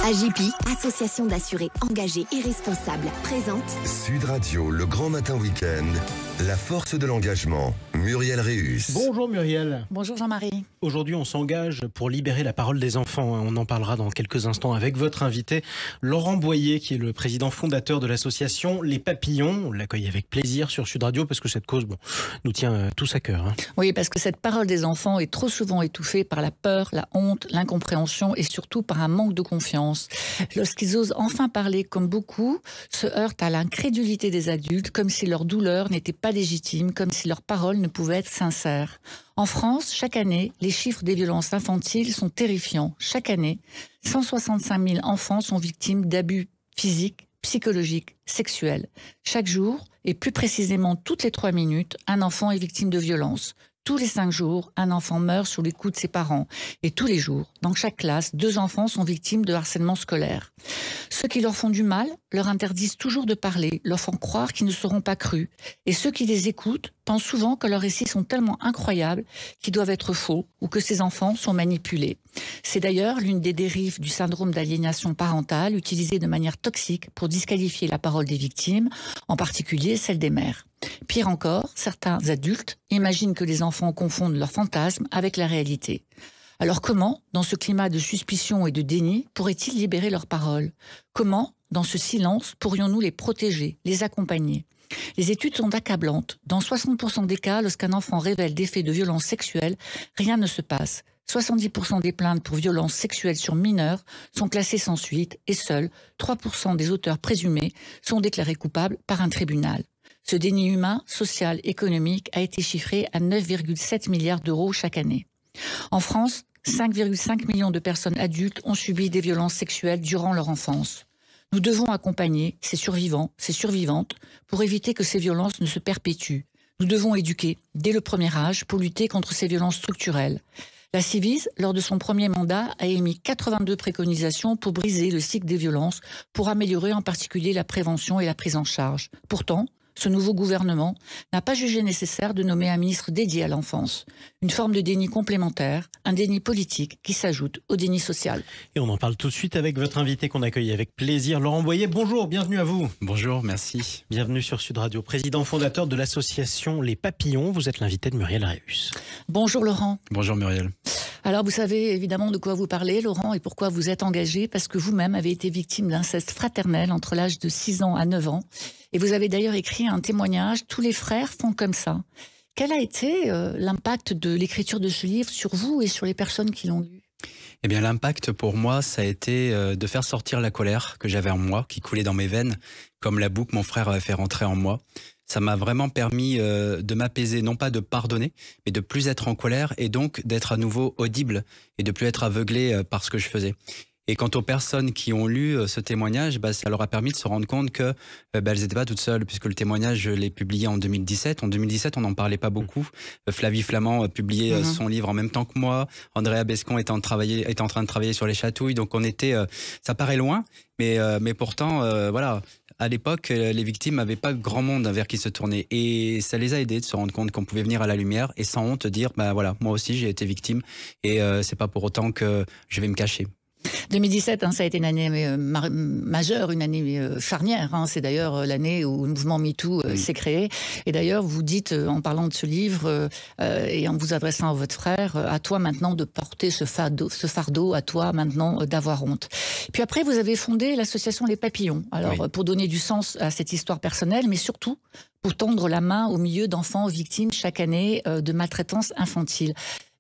AJPI, association d'assurés engagés et responsables, présente Sud Radio, le grand matin week-end, la force de l'engagement. Muriel Réus. Bonjour Muriel. Bonjour Jean-Marie. Aujourd'hui, on s'engage pour libérer la parole des enfants. On en parlera dans quelques instants avec votre invité, Laurent Boyer, qui est le président fondateur de l'association Les Papillons. On l'accueille avec plaisir sur Sud Radio parce que cette cause nous tient tous à cœur. Oui, parce que cette parole des enfants est trop souvent étouffée par la peur, la honte, l'incompréhension et surtout par un manque de confiance. Lorsqu'ils osent enfin parler comme beaucoup, se heurtent à l'incrédulité des adultes, comme si leur douleur n'était pas légitime, comme si leurs paroles ne pouvaient être sincères. En France, chaque année, les chiffres des violences infantiles sont terrifiants. Chaque année, 165 000 enfants sont victimes d'abus physiques, psychologiques, sexuels. Chaque jour, et plus précisément toutes les 3 minutes, un enfant est victime de violences. Tous les 5 jours, un enfant meurt sous les coups de ses parents. Et tous les jours, dans chaque classe, 2 enfants sont victimes de harcèlement scolaire. Ceux qui leur font du mal leur interdisent toujours de parler, leur font croire qu'ils ne seront pas crus. Et ceux qui les écoutent pensent souvent que leurs récits sont tellement incroyables qu'ils doivent être faux ou que ces enfants sont manipulés. C'est d'ailleurs l'une des dérives du syndrome d'aliénation parentale utilisée de manière toxique pour disqualifier la parole des victimes, en particulier celle des mères. Pire encore, certains adultes imaginent que les enfants confondent leurs fantasmes avec la réalité. Alors comment, dans ce climat de suspicion et de déni, pourraient-ils libérer leurs paroles? Comment, dans ce silence, pourrions-nous les protéger, les accompagner? Les études sont accablantes. Dans 60% des cas, lorsqu'un enfant révèle des faits de violence sexuelle, rien ne se passe. 70% des plaintes pour violences sexuelles sur mineurs sont classées sans suite et seuls 3% des auteurs présumés sont déclarés coupables par un tribunal. Ce déni humain, social, économique a été chiffré à 9,7 milliards d'euros chaque année. En France, 5,5 millions de personnes adultes ont subi des violences sexuelles durant leur enfance. Nous devons accompagner ces survivants, ces survivantes, pour éviter que ces violences ne se perpétuent. Nous devons éduquer dès le premier âge pour lutter contre ces violences structurelles. La Ciivise, lors de son premier mandat, a émis 82 préconisations pour briser le cycle des violences, pour améliorer en particulier la prévention et la prise en charge. Pourtant, ce nouveau gouvernement n'a pas jugé nécessaire de nommer un ministre dédié à l'enfance. Une forme de déni complémentaire, un déni politique qui s'ajoute au déni social. Et on en parle tout de suite avec votre invité qu'on accueille avec plaisir, Laurent Boyer. Bonjour, bienvenue à vous. Bonjour, merci. Bienvenue sur Sud Radio, président fondateur de l'association Les Papillons. Vous êtes l'invité de Muriel Réus. Bonjour Laurent. Bonjour Muriel. Alors vous savez évidemment de quoi vous parlez, Laurent, et pourquoi vous êtes engagé, parce que vous-même avez été victime d'inceste fraternel entre l'âge de 6 ans à 9 ans. Et vous avez d'ailleurs écrit un témoignage, tous les frères font comme ça. Quel a été l'impact de l'écriture de ce livre sur vous et sur les personnes qui l'ont lu? Eh bien, l'impact pour moi, ça a été de faire sortir la colère que j'avais en moi, qui coulait dans mes veines, comme la boue que mon frère avait fait rentrer en moi. Ça m'a vraiment permis de m'apaiser, non pas de pardonner, mais de plus être en colère et donc d'être à nouveau audible et de plus être aveuglé par ce que je faisais. Et quant aux personnes qui ont lu ce témoignage, ça leur a permis de se rendre compte que elles n'étaient pas toutes seules, puisque le témoignage, je l'ai publié en 2017. En 2017, on n'en parlait pas beaucoup. Flavie Flament publiait son livre en même temps que moi. Andrea Bescon était en train de travailler sur les chatouilles. Donc on était, ça paraît loin, mais pourtant, voilà. À l'époque, les victimes n'avaient pas grand monde vers qui se tourner. Et ça les a aidés de se rendre compte qu'on pouvait venir à la lumière et sans honte dire, voilà, moi aussi j'ai été victime et c'est pas pour autant que je vais me cacher. 2017, ça a été une année majeure, une année charnière. C'est d'ailleurs l'année où le mouvement MeToo s'est créé. Et d'ailleurs, vous dites, en parlant de ce livre et en vous adressant à votre frère, à toi maintenant de porter ce fardeau, à toi maintenant d'avoir honte. Puis après, vous avez fondé l'association Les Papillons. Alors, pour donner du sens à cette histoire personnelle, mais surtout pour tendre la main au milieu d'enfants victimes chaque année de maltraitance infantile.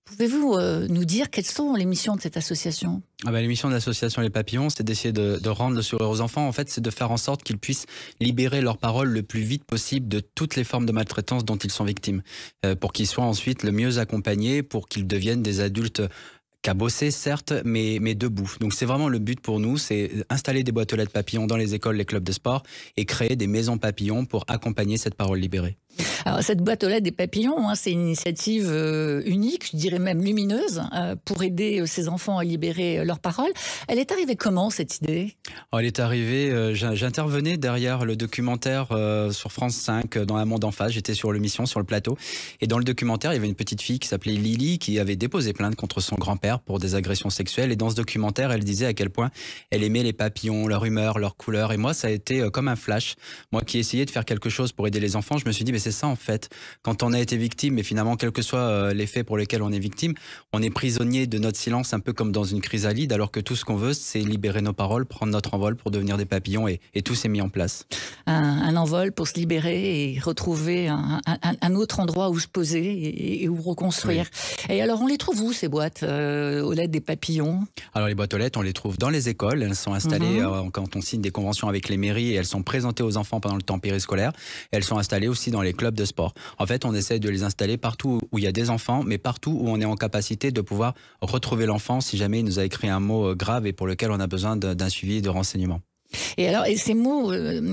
Pouvez-vous nous dire quelles sont les missions de cette association? Les missions de l'association Les Papillons, c'est d'essayer de rendre le sourire aux enfants. En fait, c'est de faire en sorte qu'ils puissent libérer leurs paroles le plus vite possible de toutes les formes de maltraitance dont ils sont victimes, pour qu'ils soient ensuite le mieux accompagnés, pour qu'ils deviennent des adultes cabossés, certes, mais debout. Donc c'est vraiment le but pour nous, c'est installer des boîtes aux lettres papillons dans les écoles, les clubs de sport et créer des maisons papillons pour accompagner cette parole libérée. Alors, cette boîte aux lettres des papillons, c'est une initiative unique, je dirais même lumineuse, pour aider ces enfants à libérer leur parole. Elle est arrivée comment, cette idée? Alors, elle est arrivée, j'intervenais derrière le documentaire sur France 5, dans Un monde en face. J'étais sur l'émission, sur le plateau. Et dans le documentaire, il y avait une petite fille qui s'appelait Lily, qui avait déposé plainte contre son grand-père pour des agressions sexuelles. Et dans ce documentaire, elle disait à quel point elle aimait les papillons, leur humeur, leur couleur. Et moi, ça a été comme un flash. Moi qui essayais de faire quelque chose pour aider les enfants, je me suis dit, mais c'est ça en fait. Quand on a été victime, et finalement, quels que soient les faits pour lesquels on est victime, on est prisonnier de notre silence, un peu comme dans une chrysalide, alors que tout ce qu'on veut, c'est libérer nos paroles, prendre notre envol pour devenir des papillons, et tout s'est mis en place. Un envol pour se libérer et retrouver un autre endroit où se poser et où reconstruire. Oui. Et alors, on les trouve où, ces boîtes aux lettres des papillons? Alors, les boîtes aux lettres, on les trouve dans les écoles. Elles sont installées quand on signe des conventions avec les mairies, et elles sont présentées aux enfants pendant le temps périscolaire. Et elles sont installées aussi dans les clubs de sport. En fait, on essaie de les installer partout où il y a des enfants, mais partout où on est en capacité de pouvoir retrouver l'enfant si jamais il nous a écrit un mot grave et pour lequel on a besoin d'un suivi de renseignements. Et alors, ces mots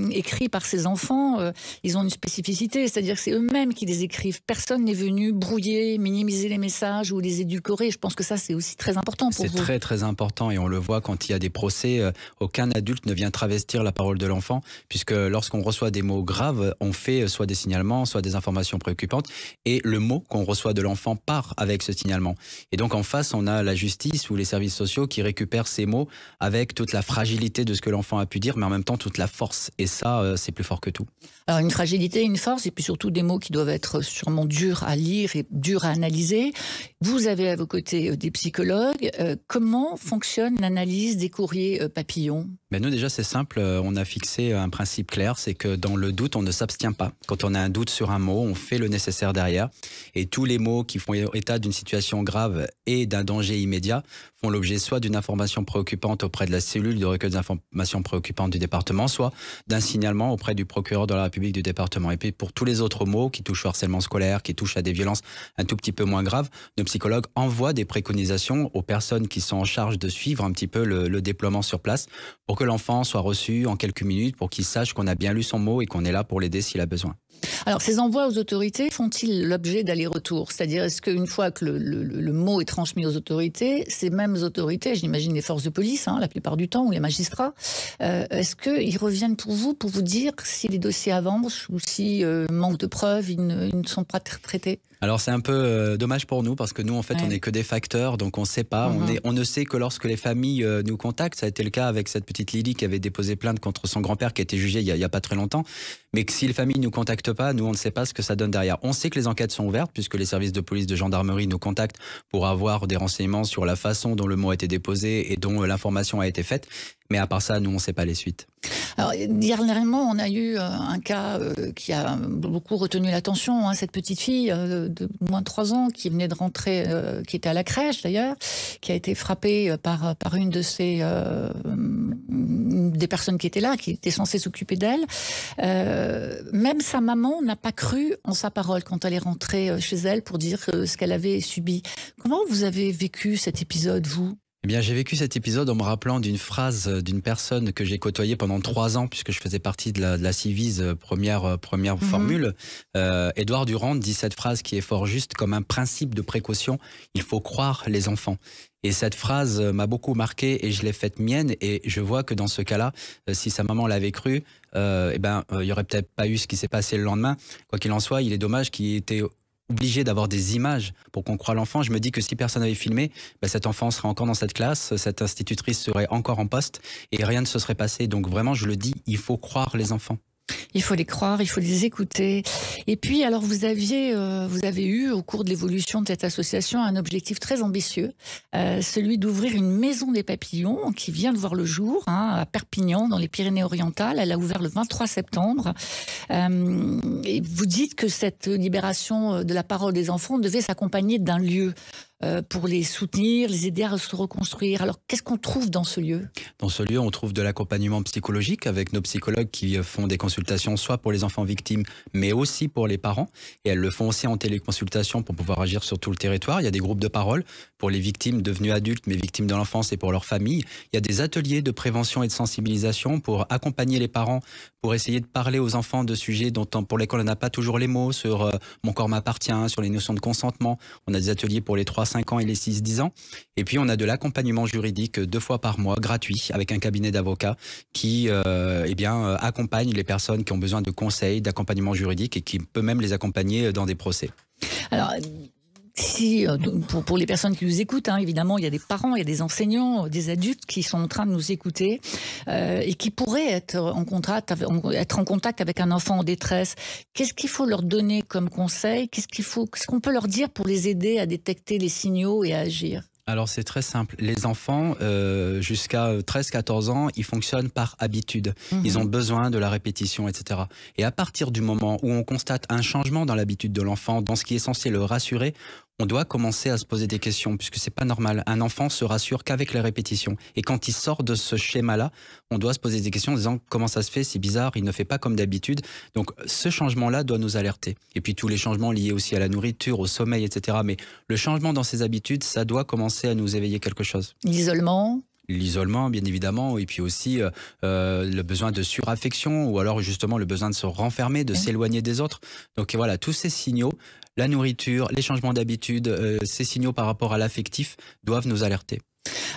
écrits par ces enfants, ils ont une spécificité, c'est-à-dire que c'est eux-mêmes qui les écrivent. Personne n'est venu brouiller, minimiser les messages ou les édulcorer. Je pense que ça, c'est aussi très important pour vous. C'est très, très important, et on le voit quand il y a des procès. Aucun adulte ne vient travestir la parole de l'enfant, puisque lorsqu'on reçoit des mots graves, on fait soit des signalements, soit des informations préoccupantes, et le mot qu'on reçoit de l'enfant part avec ce signalement. Et donc, en face, on a la justice ou les services sociaux qui récupèrent ces mots avec toute la fragilité de ce que l'enfant a pu dire, mais en même temps toute la force. Et ça, c'est plus fort que tout. Alors, une fragilité, une force, et puis surtout des mots qui doivent être sûrement durs à lire et durs à analyser. Vous avez à vos côtés des psychologues. Comment fonctionne l'analyse des courriers papillons? Nous, déjà, c'est simple. On a fixé un principe clair, c'est que dans le doute, on ne s'abstient pas. Quand on a un doute sur un mot, on fait le nécessaire derrière. Et tous les mots qui font état d'une situation grave et d'un danger immédiat font l'objet soit d'une information préoccupante auprès de la cellule de recueil d'informations préoccupantes du département, soit d'un signalement auprès du procureur de la République du département. Et puis pour tous les autres mots qui touchent au harcèlement scolaire, qui touchent à des violences un tout petit peu moins graves, nos psychologues envoient des préconisations aux personnes qui sont en charge de suivre un petit peu le déploiement sur place pour que l'enfant soit reçu en quelques minutes, pour qu'il sache qu'on a bien lu son mot et qu'on est là pour l'aider s'il a besoin. Alors, ces envois aux autorités font-ils l'objet d'allers-retours? C'est-à-dire, est-ce qu'une fois que le mot est transmis aux autorités, ces mêmes autorités, j'imagine les forces de police, la plupart du temps, ou les magistrats, est-ce qu'ils reviennent pour vous dire si les dossiers avancent ou si, manque de preuves, ils ne sont pas traités? Alors c'est un peu dommage pour nous, parce que nous en fait on n'est que des facteurs, donc on ne sait pas, on ne sait que lorsque les familles nous contactent. Ça a été le cas avec cette petite Lily qui avait déposé plainte contre son grand-père qui a été jugé il y a pas très longtemps, mais que si les familles ne nous contactent pas, nous on ne sait pas ce que ça donne derrière. On sait que les enquêtes sont ouvertes puisque les services de police, de gendarmerie nous contactent pour avoir des renseignements sur la façon dont le mot a été déposé et dont l'information a été faite, mais à part ça, nous on ne sait pas les suites. Alors, dernièrement, on a eu un cas qui a beaucoup retenu l'attention, cette petite fille de moins de 3 ans qui venait de rentrer, qui était à la crèche d'ailleurs, qui a été frappée par une de des personnes qui étaient là, qui étaient censées s'occuper d'elle. Même sa maman n'a pas cru en sa parole quand elle est rentrée chez elle pour dire ce qu'elle avait subi. Comment vous avez vécu cet épisode, vous ? Eh bien, j'ai vécu cet épisode en me rappelant d'une phrase d'une personne que j'ai côtoyée pendant 3 ans, puisque je faisais partie de la Civise première formule. Édouard Durand dit cette phrase qui est fort juste, comme un principe de précaution, il faut croire les enfants. Et cette phrase m'a beaucoup marqué et je l'ai faite mienne, et je vois que dans ce cas-là, si sa maman l'avait cru, il y aurait peut-être pas eu ce qui s'est passé le lendemain. Quoi qu'il en soit, il est dommage qu'il ait été obligé d'avoir des images pour qu'on croie l'enfant. Je me dis que si personne n'avait filmé, cet enfant serait encore dans cette classe, cette institutrice serait encore en poste et rien ne se serait passé. Donc vraiment, je le dis, il faut croire les enfants. Il faut les croire, il faut les écouter. Et puis, alors, vous avez eu, au cours de l'évolution de cette association, un objectif très ambitieux, celui d'ouvrir une maison des papillons qui vient de voir le jour, à Perpignan, dans les Pyrénées-Orientales. Elle a ouvert le 23 septembre. Et vous dites que cette libération de la parole des enfants devait s'accompagner d'un lieu. pour les soutenir, les aider à se reconstruire. Alors, qu'est-ce qu'on trouve dans ce lieu? Dans ce lieu, on trouve de l'accompagnement psychologique avec nos psychologues qui font des consultations soit pour les enfants victimes, mais aussi pour les parents. Et elles le font aussi en téléconsultation pour pouvoir agir sur tout le territoire. Il y a des groupes de parole pour les victimes devenues adultes, mais victimes de l'enfance et pour leurs familles. Il y a des ateliers de prévention et de sensibilisation pour accompagner les parents, pour essayer de parler aux enfants de sujets pour lesquels on n'a pas toujours les mots, sur mon corps m'appartient, sur les notions de consentement. On a des ateliers pour les 3-5 ans et les 6-10 ans. Et puis on a de l'accompagnement juridique 2 fois par mois, gratuit, avec un cabinet d'avocats qui accompagne les personnes qui ont besoin de conseils, d'accompagnement juridique et qui peut même les accompagner dans des procès. Alors, si, pour les personnes qui nous écoutent, évidemment, il y a des parents, il y a des enseignants, des adultes qui sont en train de nous écouter et qui pourraient être en contact avec un enfant en détresse. Qu'est-ce qu'il faut leur donner comme conseil? Qu'est-ce qu'on peut leur dire pour les aider à détecter les signaux et à agir? Alors c'est très simple, les enfants jusqu'à 13-14 ans, ils fonctionnent par habitude, ils ont besoin de la répétition, etc. Et à partir du moment où on constate un changement dans l'habitude de l'enfant, dans ce qui est censé le rassurer, on doit commencer à se poser des questions, puisque c'est pas normal. Un enfant se rassure qu'avec les répétitions. Et quand il sort de ce schéma-là, on doit se poser des questions en disant comment ça se fait, c'est bizarre, il ne fait pas comme d'habitude. Donc ce changement-là doit nous alerter. Et puis tous les changements liés aussi à la nourriture, au sommeil, etc. Mais le changement dans ses habitudes, ça doit commencer à nous éveiller quelque chose. L'isolement, bien évidemment, et puis aussi le besoin de suraffection, ou alors justement le besoin de se renfermer, de s'éloigner des autres. Donc voilà, tous ces signaux, la nourriture, les changements d'habitude, ces signaux par rapport à l'affectif doivent nous alerter.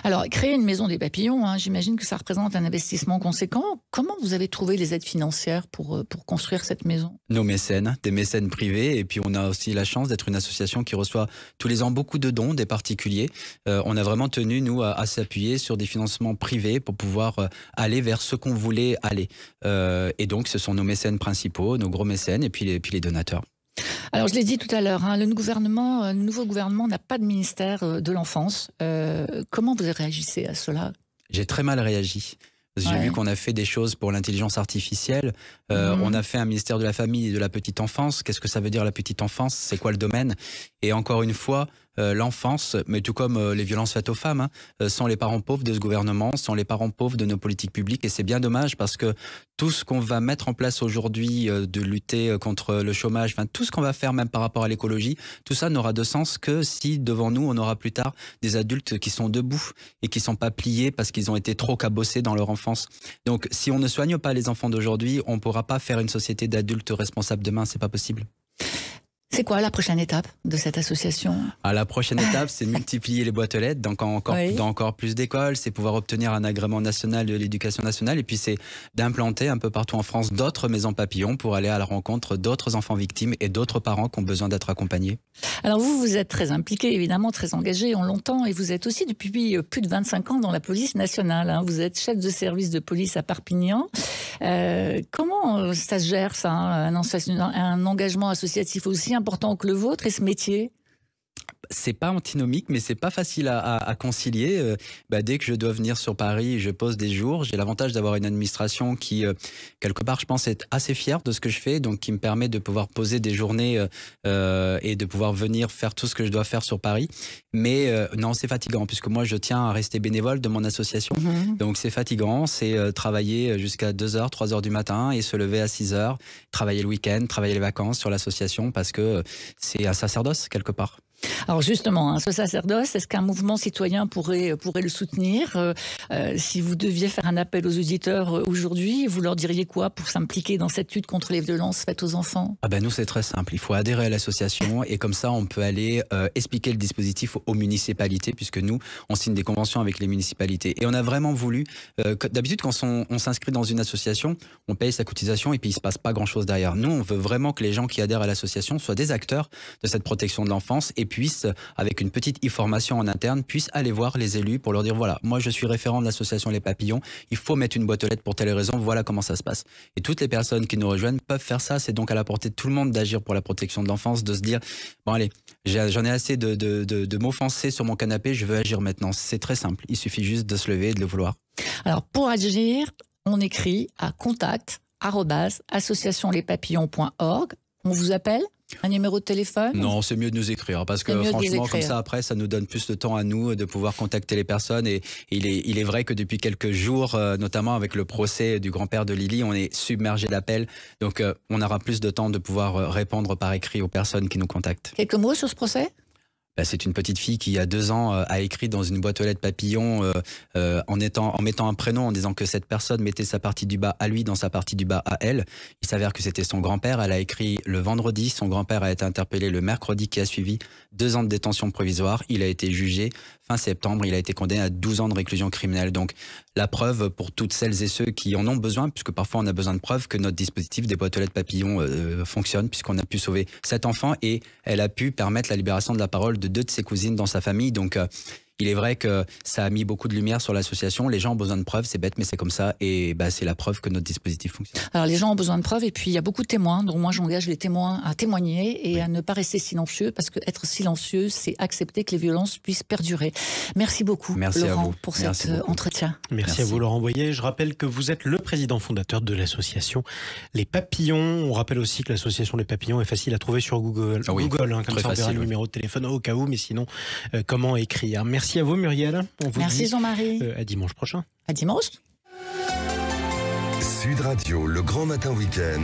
Alors, créer une maison des papillons, j'imagine que ça représente un investissement conséquent. Comment vous avez trouvé les aides financières pour construire cette maison? Nos mécènes, des mécènes privés, et puis on a aussi la chance d'être une association qui reçoit tous les ans beaucoup de dons des particuliers. On a vraiment tenu, nous, à s'appuyer sur des financements privés pour pouvoir aller vers ce qu'on voulait aller. Et donc, ce sont nos mécènes principaux, nos gros mécènes, et puis les donateurs. Alors, je l'ai dit tout à l'heure, le nouveau gouvernement n'a pas de ministère de l'enfance. Comment vous réagissez à cela? J'ai très mal réagi. J'ai vu qu'on a fait des choses pour l'intelligence artificielle. On a fait un ministère de la famille et de la petite enfance. Qu'est-ce que ça veut dire la petite enfance? C'est quoi le domaine? Et encore une fois, l'enfance, mais tout comme les violences faites aux femmes, sont les parents pauvres de ce gouvernement, sont les parents pauvres de nos politiques publiques. Et c'est bien dommage parce que tout ce qu'on va mettre en place aujourd'hui de lutter contre le chômage, enfin tout ce qu'on va faire même par rapport à l'écologie, tout ça n'aura de sens que si devant nous on aura plus tard des adultes qui sont debout et qui sont pas pliés parce qu'ils ont été trop cabossés dans leur enfance. Donc si on ne soigne pas les enfants d'aujourd'hui, on pourra pas faire une société d'adultes responsables demain, c'est pas possible. C'est quoi la prochaine étape de cette association? La prochaine étape, c'est multiplier les boîtes aux lettres dans encore plus d'écoles, c'est pouvoir obtenir un agrément national de l'éducation nationale, et puis c'est d'implanter un peu partout en France d'autres maisons papillons pour aller à la rencontre d'autres enfants victimes et d'autres parents qui ont besoin d'être accompagnés. Alors vous êtes très impliqué, évidemment, très engagé en longtemps, et vous êtes aussi depuis plus de 25 ans dans la police nationale. Vous êtes chef de service de police à Perpignan. Comment ça se gère, ça, un engagement associatif aussi important que le vôtre et ce métier? C'est pas antinomique, mais c'est pas facile à concilier. Dès que je dois venir sur Paris, je pose des jours. J'ai l'avantage d'avoir une administration qui, quelque part, je pense, est assez fière de ce que je fais, donc qui me permet de pouvoir poser des journées et de pouvoir venir faire tout ce que je dois faire sur Paris. Mais non, c'est fatigant, puisque moi, je tiens à rester bénévole de mon association. Donc c'est fatigant, c'est travailler jusqu'à 2h, 3h du matin et se lever à 6h, travailler le week-end, travailler les vacances sur l'association, parce que c'est un sacerdoce, quelque part. Alors justement, ce sacerdoce, est-ce qu'un mouvement citoyen pourrait le soutenir? Si vous deviez faire un appel aux auditeurs aujourd'hui, vous leur diriez quoi pour s'impliquer dans cette lutte contre les violences faites aux enfants? Nous, c'est très simple. Il faut adhérer à l'association et comme ça, on peut aller expliquer le dispositif aux municipalités, puisque nous, on signe des conventions avec les municipalités. Et on a vraiment voulu... D'habitude, quand on s'inscrit dans une association, on paye sa cotisation et puis il ne se passe pas grand-chose derrière. Nous, on veut vraiment que les gens qui adhèrent à l'association soient des acteurs de cette protection de l'enfance et puissent, avec une petite e-formation en interne, puissent aller voir les élus pour leur dire voilà, moi je suis référent de l'association Les Papillons, il faut mettre une boîte aux lettres pour telle raison, voilà comment ça se passe. Et toutes les personnes qui nous rejoignent peuvent faire ça, c'est donc à la portée de tout le monde d'agir pour la protection de l'enfance, de se dire bon allez, j'en ai assez de m'offenser sur mon canapé, je veux agir maintenant. C'est très simple, il suffit juste de se lever et de le vouloir. Alors pour agir, on écrit à contact@associationlespapillons.org. On vous appelle? Un numéro de téléphone? Non, c'est mieux de nous écrire parce que franchement, comme ça, après, ça nous donne plus de temps à nous de pouvoir contacter les personnes. Et il est vrai que depuis quelques jours, notamment avec le procès du grand-père de Lily, on est submergé d'appels. Donc, on aura plus de temps de pouvoir répondre par écrit aux personnes qui nous contactent. Quelques mots sur ce procès? C'est une petite fille qui, il y a 2 ans, a écrit dans une boîte aux lettres papillon en mettant un prénom, en disant que cette personne mettait sa partie du bas à lui dans sa partie du bas à elle. Il s'avère que c'était son grand-père. Elle a écrit le vendredi. Son grand-père a été interpellé le mercredi qui a suivi. 2 ans de détention provisoire. Il a été jugé fin septembre. Il a été condamné à 12 ans de réclusion criminelle. Donc, la preuve pour toutes celles et ceux qui en ont besoin, puisque parfois on a besoin de preuves que notre dispositif des boîtes aux lettres papillon fonctionne, puisqu'on a pu sauver 7 enfants et elle a pu permettre la libération de la parole de 2 de ses cousines dans sa famille. Donc, il est vrai que ça a mis beaucoup de lumière sur l'association. Les gens ont besoin de preuves, c'est bête, mais c'est comme ça. Et c'est la preuve que notre dispositif fonctionne. Alors, les gens ont besoin de preuves, et puis il y a beaucoup de témoins. Donc, moi, j'engage les témoins à témoigner et à ne pas rester silencieux, parce que être silencieux, c'est accepter que les violences puissent perdurer. Merci beaucoup, Laurent, pour cet entretien. Merci à vous, Laurent Boyer. Je rappelle que vous êtes le président fondateur de l'association Les Papillons. On rappelle aussi que l'association Les Papillons est facile à trouver sur Google. Ah oui, Google, comme ça, on verra le numéro de téléphone au cas où, mais sinon, comment écrire. Merci à vous, Muriel. On vous Merci, dit Jean-Marie. À dimanche prochain. À dimanche. Sud Radio, le grand matin week-end,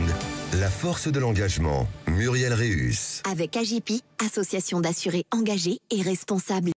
la force de l'engagement, Muriel Réus. Avec AGP, association d'assurés engagés et responsables.